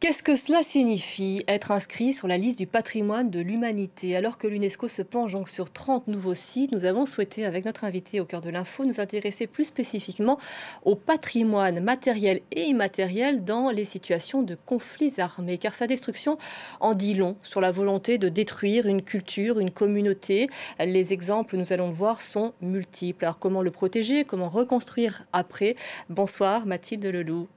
Qu'est-ce que cela signifie, être inscrit sur la liste du patrimoine de l'humanité? Alors que l'UNESCO se penche donc sur 30 nouveaux sites, nous avons souhaité, avec notre invité au cœur de l'info, nous intéresser plus spécifiquement au patrimoine matériel et immatériel dans les situations de conflits armés. Car sa destruction en dit long sur la volonté de détruire une culture, une communauté. Les exemples, nous allons le voir, sont multiples. Alors comment le protéger? Comment reconstruire après? Bonsoir Mathilde Leloup.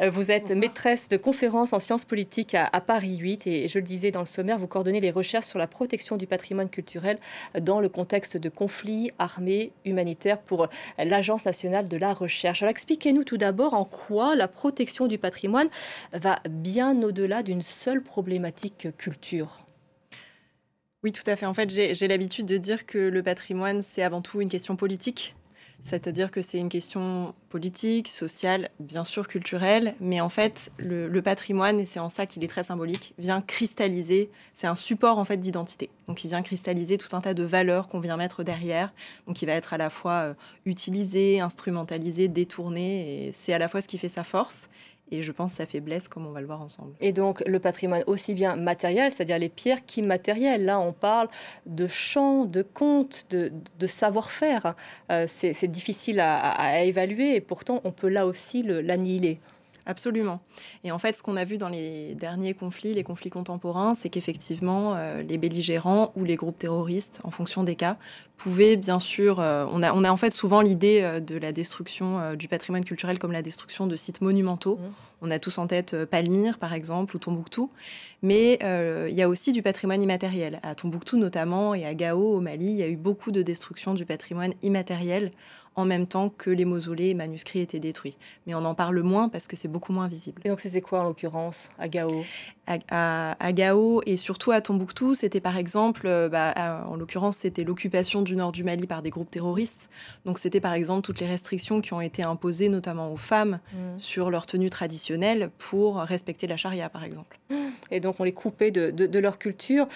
Vous êtes Bonsoir. maîtresse de conférences en sciences politiques à Paris 8 et je le disais dans le sommaire, vous coordonnez les recherches sur la protection du patrimoine culturel dans le contexte de conflits armés humanitaires pour l'Agence nationale de la recherche. Alors expliquez-nous tout d'abord en quoi la protection du patrimoine va bien au-delà d'une seule problématique culture. Oui, tout à fait. En fait, j'ai l'habitude de dire que le patrimoine, c'est avant tout une question politique. C'est-à-dire que c'est une question politique, sociale, bien sûr culturelle, mais en fait, le patrimoine, et c'est en ça qu'il est très symbolique, vient cristalliser, c'est un support en fait d'identité. Donc il vient cristalliser tout un tas de valeurs qu'on vient mettre derrière, donc il va être à la fois utilisé, instrumentalisé, détourné, et c'est à la fois ce qui fait sa force, et je pense sa faiblesse, comme on va le voir ensemble. Et donc le patrimoine aussi bien matériel, c'est-à-dire les pierres, qu'immatériel. Là, on parle de chants, de contes, de savoir-faire. C'est difficile à évaluer et pourtant on peut là aussi l'annihiler. Absolument. Et en fait, ce qu'on a vu dans les derniers conflits, les conflits contemporains, c'est qu'effectivement, les belligérants ou les groupes terroristes, en fonction des cas, pouvaient bien sûr... on a en fait souvent l'idée de la destruction du patrimoine culturel comme la destruction de sites monumentaux. Mmh. On a tous en tête Palmyre, par exemple, ou Tombouctou. Mais il y a aussi du patrimoine immatériel. À Tombouctou notamment et à Gao, au Mali, il y a eu beaucoup de destruction du patrimoine immatériel en même temps que les mausolées et manuscrits étaient détruits. Mais on en parle moins parce que c'est beaucoup moins visible. Et donc c'était quoi en l'occurrence à Gao? À Gao et surtout à Tombouctou, c'était par exemple, en l'occurrence, c'était l'occupation du nord du Mali par des groupes terroristes. Donc c'était par exemple toutes les restrictions qui ont été imposées, notamment aux femmes, Mmh. sur leur tenue traditionnelle pour respecter la charia, par exemple. Et donc on les coupait de leur culture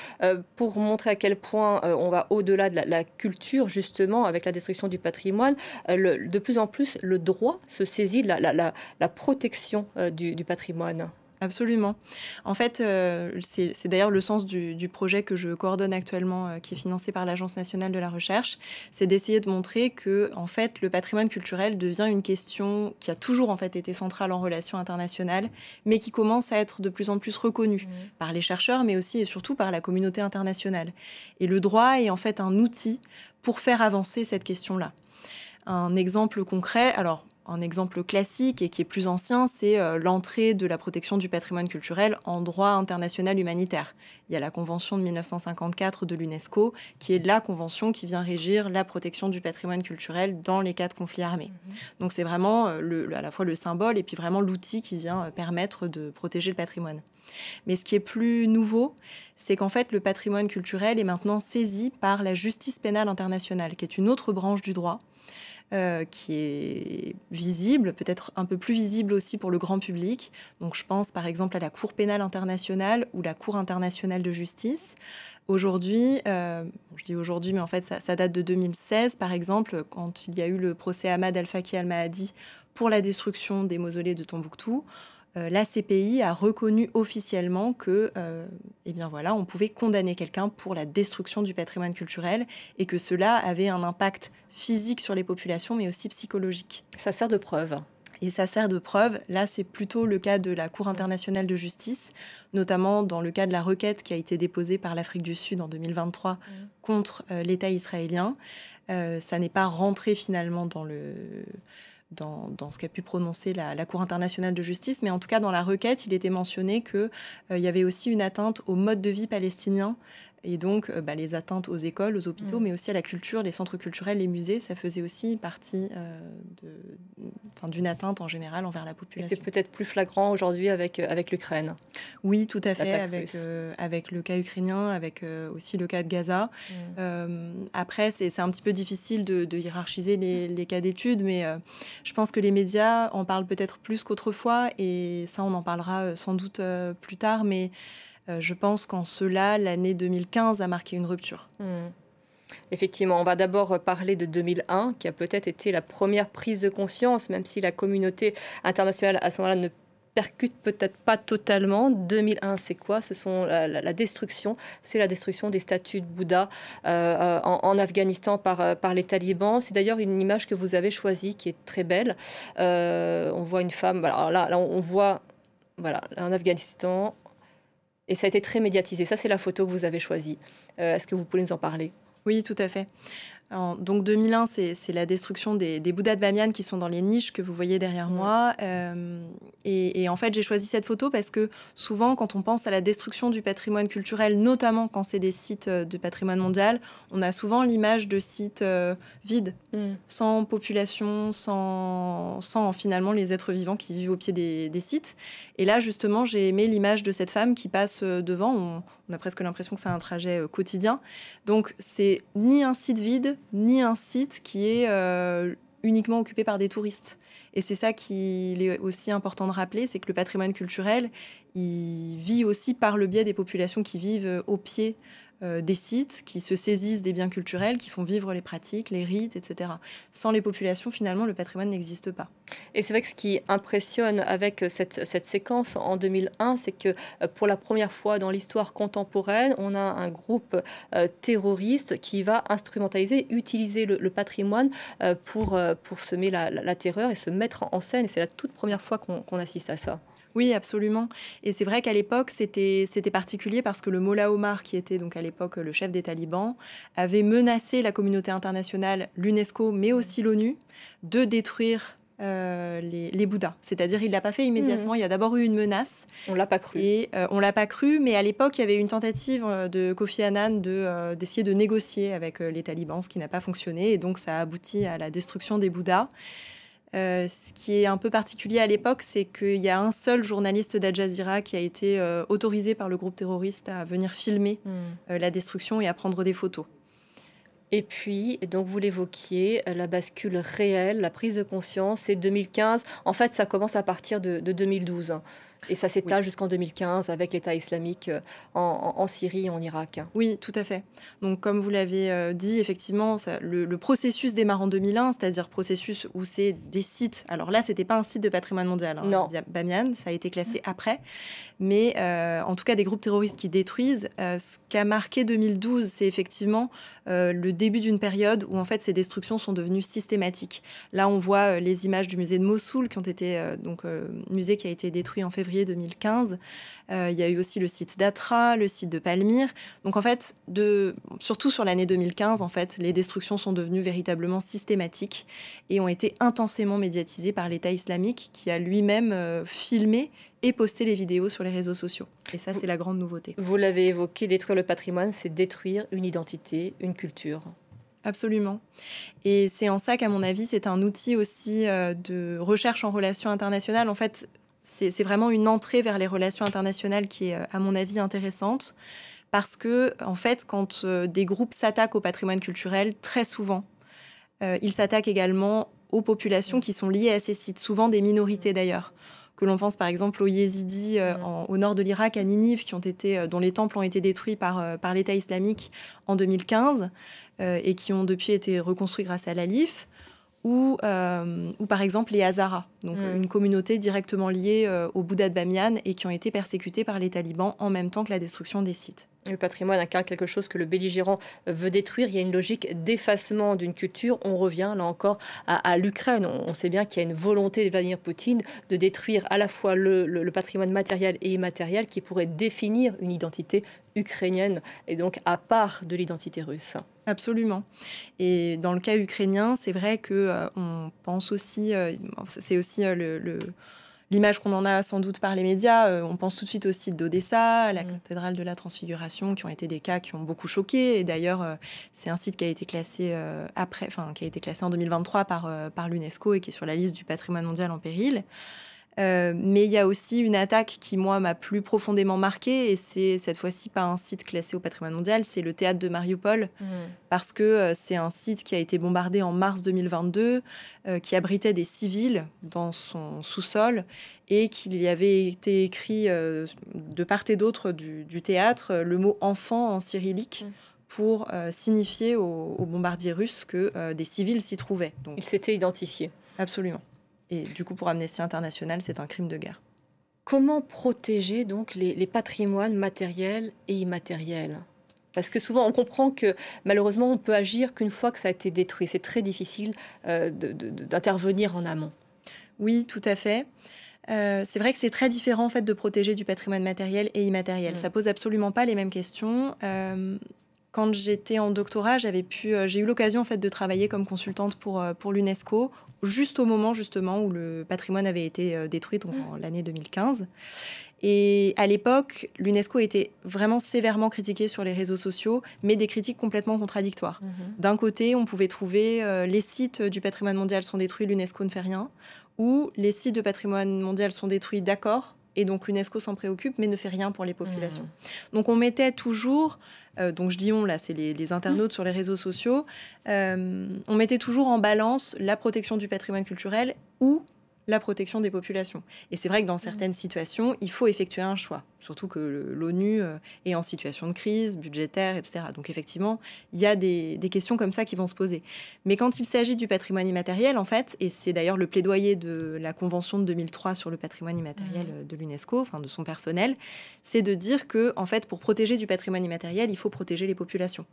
pour montrer à quel point on va au-delà de la culture, justement, avec la destruction du patrimoine. De plus en plus, le droit se saisit de la protection du patrimoine. Absolument. En fait, c'est d'ailleurs le sens du projet que je coordonne actuellement, qui est financé par l'Agence nationale de la recherche. C'est d'essayer de montrer que, en fait, le patrimoine culturel devient une question qui a toujours en fait été centrale en relations internationales, mais qui commence à être de plus en plus reconnue Mmh. par les chercheurs, mais aussi et surtout par la communauté internationale. Et le droit est en fait un outil pour faire avancer cette question-là. Un exemple concret, alors un exemple classique et qui est plus ancien, c'est l'entrée de la protection du patrimoine culturel en droit international humanitaire. Il y a la Convention de 1954 de l'UNESCO, qui est la convention qui vient régir la protection du patrimoine culturel dans les cas de conflits armés. Mmh. Donc c'est vraiment à la fois le symbole et puis vraiment l'outil qui vient permettre de protéger le patrimoine. Mais ce qui est plus nouveau, c'est qu'en fait le patrimoine culturel est maintenant saisi par la justice pénale internationale, qui est une autre branche du droit, qui est visible, peut-être un peu plus visible aussi pour le grand public. Donc je pense par exemple à la Cour pénale internationale ou la Cour internationale de justice. Aujourd'hui, je dis aujourd'hui, mais en fait ça date de 2016 par exemple, quand il y a eu le procès Ahmad Al-Faqih Al-Mahdi pour la destruction des mausolées de Tombouctou. La CPI a reconnu officiellement que, eh bien voilà, on pouvait condamner quelqu'un pour la destruction du patrimoine culturel et que cela avait un impact physique sur les populations, mais aussi psychologique. Ça sert de preuve. Et ça sert de preuve. Là, c'est plutôt le cas de la Cour internationale de justice, notamment dans le cas de la requête qui a été déposée par l'Afrique du Sud en 2023 contre l'État israélien. Ça n'est pas rentré finalement dans ce qu'a pu prononcer la Cour internationale de justice, mais en tout cas dans la requête, il était mentionné qu'il y avait aussi une atteinte au mode de vie palestinien et donc les atteintes aux écoles, aux hôpitaux, mais aussi à la culture, les centres culturels, les musées, ça faisait aussi partie d'une atteinte en général envers la Et population. c'est peut-être plus flagrant aujourd'hui avec l'Ukraine. Oui, tout à fait, L'attaque avec le cas ukrainien, avec aussi le cas de Gaza. Après, c'est un petit peu difficile de hiérarchiser les cas d'études, mais je pense que les médias en parlent peut-être plus qu'autrefois, et ça, on en parlera sans doute plus tard, mais je pense qu'en cela, l'année 2015 a marqué une rupture. Mmh. Effectivement, on va d'abord parler de 2001, qui a peut-être été la première prise de conscience, même si la communauté internationale à ce moment-là ne percute peut-être pas totalement. 2001, c'est quoi? Ce sont la destruction, c'est la destruction des statues de Bouddha en Afghanistan par les talibans. C'est d'ailleurs une image que vous avez choisie qui est très belle. On voit une femme, alors là on voit voilà, en Afghanistan, et ça a été très médiatisé. Ça, c'est la photo que vous avez choisie. Est-ce que vous pouvez nous en parler? Oui, tout à fait. Donc 2001, c'est la destruction des Bouddhas de Bamiyan qui sont dans les niches que vous voyez derrière moi. Et en fait, j'ai choisi cette photo parce que souvent, quand on pense à la destruction du patrimoine culturel, notamment quand c'est des sites du patrimoine mondial, on a souvent l'image de sites vides, sans population, sans finalement les êtres vivants qui vivent au pied des sites. Et là, justement, j'ai aimé l'image de cette femme qui passe devant. On a presque l'impression que c'est un trajet quotidien. Donc, c'est ni un site vide, ni un site qui est uniquement occupé par des touristes. Et c'est ça qu'il est aussi important de rappeler, c'est que le patrimoine culturel, il vit aussi par le biais des populations qui vivent au pied des sites, qui se saisissent des biens culturels, qui font vivre les pratiques, les rites, etc. Sans les populations, finalement, le patrimoine n'existe pas. Et c'est vrai que ce qui impressionne avec cette séquence en 2001, c'est que pour la première fois dans l'histoire contemporaine, on a un groupe terroriste qui va instrumentaliser, utiliser le patrimoine pour semer la terreur et se mettre en scène. Et c'est la toute première fois qu'on assiste à ça. Oui, absolument. Et c'est vrai qu'à l'époque, c'était particulier parce que le Mollah Omar, qui était donc à l'époque le chef des talibans, avait menacé la communauté internationale, l'UNESCO, mais aussi l'ONU, de détruire les Bouddhas. C'est-à-dire, il ne l'a pas fait immédiatement. Il y a d'abord eu une menace. On ne l'a pas cru. Et on ne l'a pas cru, mais à l'époque, il y avait une tentative de Kofi Annan d'essayer de négocier avec les talibans, ce qui n'a pas fonctionné. Et donc, ça a abouti à la destruction des Bouddhas. Ce qui est un peu particulier à l'époque, c'est qu'il y a un seul journaliste d'Al Jazeera qui a été autorisé par le groupe terroriste à venir filmer la destruction et à prendre des photos. Et puis, donc vous l'évoquiez, la bascule réelle, la prise de conscience, c'est 2015. En fait, ça commence à partir de 2012. Et ça s'étale jusqu'en 2015 avec l'État islamique en Syrie et en Irak. Oui, tout à fait. Donc, comme vous l'avez dit, effectivement, le processus démarre en 2001, c'est-à-dire processus où c'est des sites. Alors là, c'était pas un site de patrimoine mondial, hein, non. Bamiyan, ça a été classé après. Mais en tout cas, des groupes terroristes qui détruisent. Ce qu'a marqué 2012, c'est effectivement le début d'une période où en fait ces destructions sont devenues systématiques. Là, on voit les images du musée de Mossoul qui ont été musée qui a été détruit en février 2015. Il y a eu aussi le site d'Atra, le site de Palmyre. Donc en fait, surtout sur l'année 2015, en fait, les destructions sont devenues véritablement systématiques et ont été intensément médiatisées par l'État islamique qui a lui-même filmé et poster les vidéos sur les réseaux sociaux. Et ça, c'est la grande nouveauté. Vous l'avez évoqué, détruire le patrimoine, c'est détruire une identité, une culture. Absolument. Et c'est en ça qu'à mon avis, c'est un outil aussi de recherche en relations internationales. En fait, c'est vraiment une entrée vers les relations internationales qui est, à mon avis, intéressante. Parce que, en fait, quand des groupes s'attaquent au patrimoine culturel, très souvent, ils s'attaquent également aux populations qui sont liées à ces sites, souvent des minorités d'ailleurs. Que l'on pense par exemple aux Yézidis au nord de l'Irak, à Ninive, dont les temples ont été détruits par l'État islamique en 2015 et qui ont depuis été reconstruits grâce à l'Alif, ou par exemple les Hazaras, donc une communauté directement liée au Bouddha de Bamiyan et qui ont été persécutés par les talibans en même temps que la destruction des sites. Le patrimoine incarne quelque chose que le belligérant veut détruire. Il y a une logique d'effacement d'une culture. On revient là encore à l'Ukraine. On sait bien qu'il y a une volonté de Vladimir Poutine de détruire à la fois le patrimoine matériel et immatériel qui pourrait définir une identité ukrainienne et donc à part de l'identité russe. Absolument. Et dans le cas ukrainien, c'est vrai que on pense aussi, c'est aussi l'image qu'on en a sans doute par les médias. On pense tout de suite au site d'Odessa, à la cathédrale de la Transfiguration, qui ont été des cas qui ont beaucoup choqué. Et d'ailleurs, c'est un site qui a été classé qui a été classé en 2023 par l'UNESCO et qui est sur la liste du patrimoine mondial en péril. Mais il y a aussi une attaque qui, moi, m'a plus profondément marquée, et c'est cette fois-ci pas un site classé au patrimoine mondial, c'est le théâtre de Mariupol, parce que c'est un site qui a été bombardé en mars 2022, qui abritait des civils dans son sous-sol, et qu'il y avait été écrit de part et d'autre du théâtre le mot « enfant » en cyrillique, pour signifier aux bombardiers russes que des civils s'y trouvaient. Donc, il s'était identifié. Absolument. Et du coup, pour Amnesty International, c'est un crime de guerre. Comment protéger donc les patrimoines matériels et immatériels? Parce que souvent, on comprend que malheureusement, on peut agir qu'une fois que ça a été détruit. C'est très difficile d'intervenir en amont. Oui, tout à fait. C'est vrai que c'est très différent en fait de protéger du patrimoine matériel et immatériel. Ça pose absolument pas les mêmes questions. Quand j'étais en doctorat, j'ai eu l'occasion en fait de travailler comme consultante pour l'UNESCO, juste au moment justement où le patrimoine avait été détruit, donc en l'année 2015. Et à l'époque, l'UNESCO était vraiment sévèrement critiquée sur les réseaux sociaux, mais des critiques complètement contradictoires. D'un côté, on pouvait trouver les sites du patrimoine mondial sont détruits, l'UNESCO ne fait rien, ou les sites de patrimoine mondial sont détruits, d'accord, et donc l'UNESCO s'en préoccupe, mais ne fait rien pour les populations. Donc on mettait toujours, donc je dis on, là, c'est les internautes sur les réseaux sociaux, on mettait toujours en balance la protection du patrimoine culturel ou la protection des populations. Et c'est vrai que dans certaines situations, il faut effectuer un choix, surtout que l'ONU est en situation de crise budgétaire, etc. Donc effectivement, il y a des questions comme ça qui vont se poser. Mais quand il s'agit du patrimoine immatériel, en fait, et c'est d'ailleurs le plaidoyer de la Convention de 2003 sur le patrimoine immatériel de l'UNESCO, enfin de son personnel, c'est de dire que, en fait, pour protéger du patrimoine immatériel, il faut protéger les populations.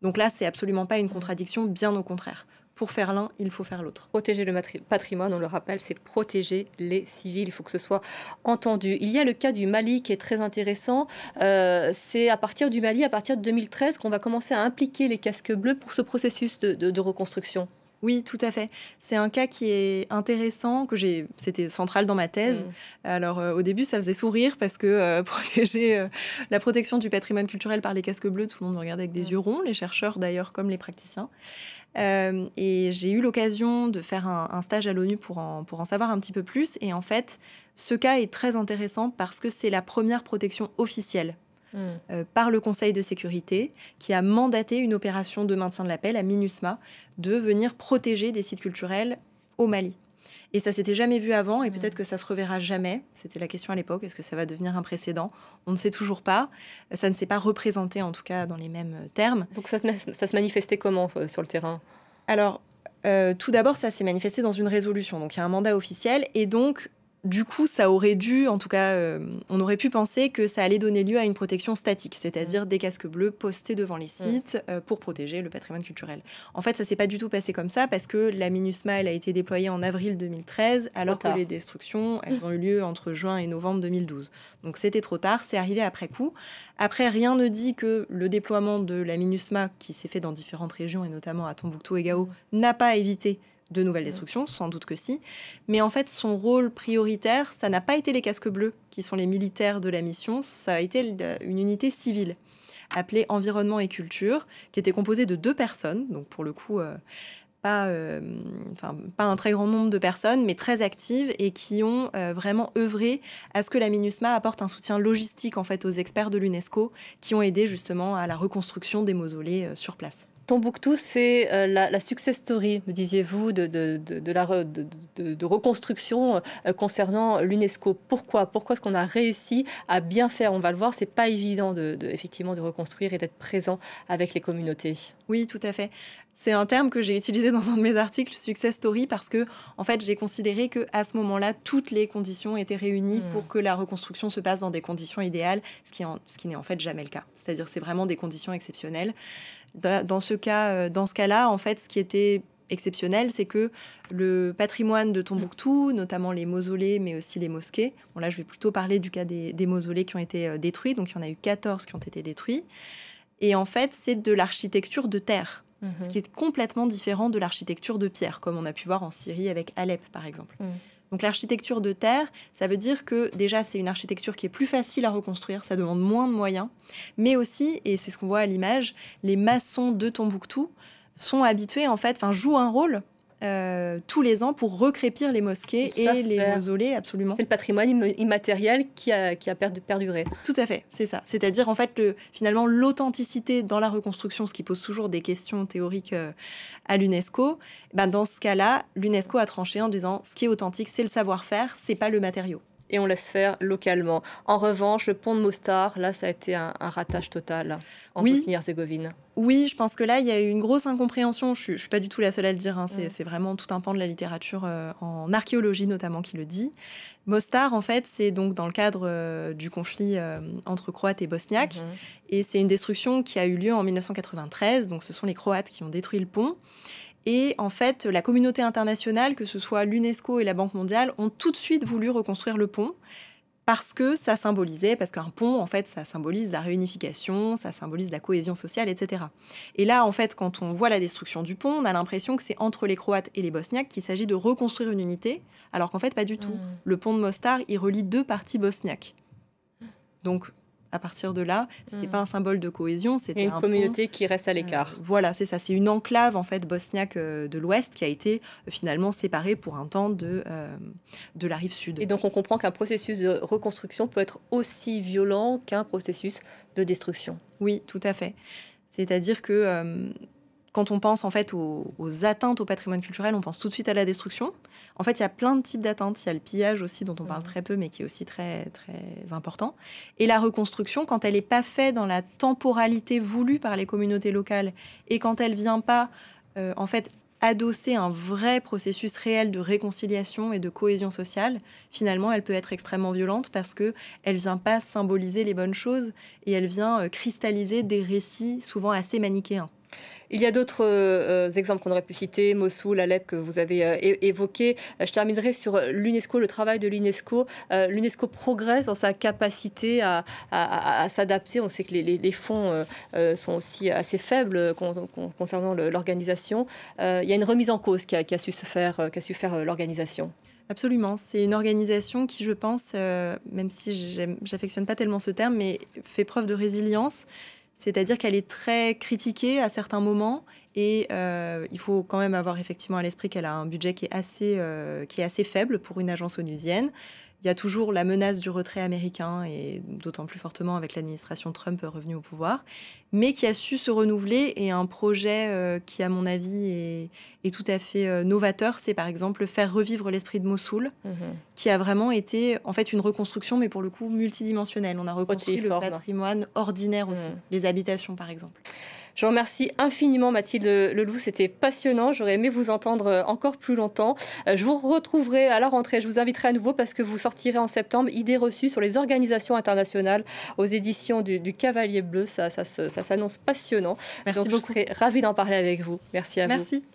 Donc là, c'est absolument pas une contradiction, bien au contraire. Pour faire l'un, il faut faire l'autre. Protéger le patrimoine, on le rappelle, c'est protéger les civils. Il faut que ce soit entendu. Il y a le cas du Mali qui est très intéressant. C'est à partir du Mali, à partir de 2013, qu'on va commencer à impliquer les casques bleus pour ce processus de reconstruction. Oui, tout à fait. C'est un cas qui est intéressant, c'était central dans ma thèse. Alors, au début, ça faisait sourire parce que protéger la protection du patrimoine culturel par les casques bleus, tout le monde me regardait avec des yeux ronds, les chercheurs d'ailleurs comme les praticiens. Et j'ai eu l'occasion de faire un stage à l'ONU pour en savoir un petit peu plus. Et en fait, ce cas est très intéressant parce que c'est la première protection officielle par le Conseil de sécurité qui a mandaté une opération de maintien de la paix, la MINUSMA, de venir protéger des sites culturels au Mali. Et ça s'était jamais vu avant, et peut-être que ça se reverra jamais. C'était la question à l'époque, est-ce que ça va devenir un précédent? On ne sait toujours pas. Ça ne s'est pas représenté, en tout cas, dans les mêmes termes. Donc ça se manifestait comment sur le terrain? Alors, tout d'abord, ça s'est manifesté dans une résolution. Donc, il y a un mandat officiel, et donc, du coup, ça aurait dû, en tout cas, on aurait pu penser que ça allait donner lieu à une protection statique, c'est-à-dire des casques bleus postés devant les sites pour protéger le patrimoine culturel. En fait, ça s'est pas du tout passé comme ça parce que la MINUSMA, elle a été déployée en avril 2013, alors que les destructions, elles ont eu lieu entre juin et novembre 2012. Donc, c'était trop tard, c'est arrivé après coup. Après, rien ne dit que le déploiement de la MINUSMA, qui s'est fait dans différentes régions, et notamment à Tombouctou et Gao, n'a pas évité de nouvelles destructions, sans doute que si. Mais en fait, son rôle prioritaire, ça n'a pas été les casques bleus, qui sont les militaires de la mission, ça a été une unité civile, appelée Environnement et Culture, qui était composée de 2 personnes, donc pour le coup, pas un très grand nombre de personnes, mais très actives, et qui ont vraiment œuvré à ce que la MINUSMA apporte un soutien logistique en fait, aux experts de l'UNESCO, qui ont aidé justement à la reconstruction des mausolées sur place. Tombouctou, c'est la success story, me disiez-vous, de reconstruction concernant l'UNESCO. Pourquoi est-ce qu'on a réussi à bien faire? On va le voir, c'est pas évident effectivement de reconstruire et d'être présent avec les communautés. Oui, tout à fait. C'est un terme que j'ai utilisé dans un de mes articles, success story, parce que en fait, j'ai considéré que à ce moment-là, toutes les conditions étaient réunies pour que la reconstruction se passe dans des conditions idéales, ce qui n'est en fait jamais le cas. C'est-à-dire, c'est vraiment des conditions exceptionnelles. Dans ce cas-là, en fait, ce qui était exceptionnel, c'est que le patrimoine de Tombouctou, notamment les mausolées, mais aussi les mosquées, bon là, je vais plutôt parler du cas des mausolées qui ont été détruits, donc il y en a eu 14 qui ont été détruits, et en fait, c'est de l'architecture de terre, ce qui est complètement différent de l'architecture de pierre, comme on a pu voir en Syrie avec Alep, par exemple. Donc l'architecture de terre, ça veut dire que déjà c'est une architecture qui est plus facile à reconstruire, ça demande moins de moyens, mais aussi, et c'est ce qu'on voit à l'image, les maçons de Tombouctou sont habitués en fait, jouent un rôle tous les ans pour recrépir les mosquées et les mausolées, absolument. C'est le patrimoine immatériel qui a perduré. Tout à fait, c'est ça. C'est-à-dire, en fait, finalement, l'authenticité dans la reconstruction, ce qui pose toujours des questions théoriques à l'UNESCO, dans ce cas-là, l'UNESCO a tranché en disant ce qui est authentique, c'est le savoir-faire, c'est pas le matériau. Et on laisse faire localement. En revanche, le pont de Mostar, là, ça a été un ratage total en Bosnie-Herzégovine. Oui, je pense que là, il y a eu une grosse incompréhension. Je ne suis pas du tout la seule à le dire. C'est vraiment tout un pan de la littérature, en archéologie notamment, qui le dit. Mostar, en fait, c'est donc dans le cadre du conflit entre Croates et Bosniaques. Et c'est une destruction qui a eu lieu en 1993. Donc, ce sont les Croates qui ont détruit le pont. Et en fait, la communauté internationale, que ce soit l'UNESCO et la Banque mondiale, ont tout de suite voulu reconstruire le pont parce que ça symbolisait, parce qu'un pont, en fait, ça symbolise la réunification, ça symbolise la cohésion sociale, etc. Et là, en fait, quand on voit la destruction du pont, on a l'impression que c'est entre les Croates et les Bosniaques qu'il s'agit de reconstruire une unité, alors qu'en fait, pas du tout. Le pont de Mostar, il relie deux parties bosniaques. Donc, à partir de là, c'était pas un symbole de cohésion, c'était une un communauté pont, qui reste à l'écart. Voilà, c'est ça. C'est une enclave en fait bosniaque de l'Ouest qui a été finalement séparée pour un temps de la rive sud. Et donc on comprend qu'un processus de reconstruction peut être aussi violent qu'un processus de destruction. Oui, tout à fait. C'est-à-dire que quand on pense en fait aux atteintes au patrimoine culturel, on pense tout de suite à la destruction. En fait, il y a plein de types d'atteintes. Il y a le pillage aussi, dont on parle très peu, mais qui est aussi très, très important. Et la reconstruction, quand elle n'est pas faite dans la temporalité voulue par les communautés locales et quand elle ne vient pas, en fait, adosser un vrai processus réel de réconciliation et de cohésion sociale, finalement, elle peut être extrêmement violente parce qu'elle ne vient pas symboliser les bonnes choses et elle vient cristalliser des récits souvent assez manichéens. Il y a d'autres exemples qu'on aurait pu citer, Mossoul, Alep, que vous avez évoqués. Je terminerai sur l'UNESCO, le travail de l'UNESCO. L'UNESCO progresse dans sa capacité à s'adapter. On sait que les fonds sont aussi assez faibles concernant l'organisation. Il y a une remise en cause qui a su faire l'organisation. Absolument. C'est une organisation qui, je pense, même si j'affectionne pas tellement ce terme, mais fait preuve de résilience. C'est-à-dire qu'elle est très critiquée à certains moments et il faut quand même avoir effectivement à l'esprit qu'elle a un budget qui est assez faible pour une agence onusienne. Il y a toujours la menace du retrait américain et d'autant plus fortement avec l'administration Trump revenue au pouvoir, mais qui a su se renouveler et un projet qui, à mon avis, est tout à fait novateur, c'est par exemple faire revivre l'esprit de Mossoul, qui a vraiment été en fait une reconstruction, mais pour le coup multidimensionnelle. On a reconstruit le patrimoine ordinaire aussi, les habitations par exemple. Je vous remercie infiniment Mathilde Leloup, c'était passionnant, j'aurais aimé vous entendre encore plus longtemps. Je vous retrouverai à la rentrée, je vous inviterai à nouveau parce que vous sortirez en septembre Idées reçues sur les organisations internationales aux éditions du Cavalier Bleu, ça s'annonce passionnant. Merci donc beaucoup. Je serai ravie d'en parler avec vous. Merci à vous. Merci.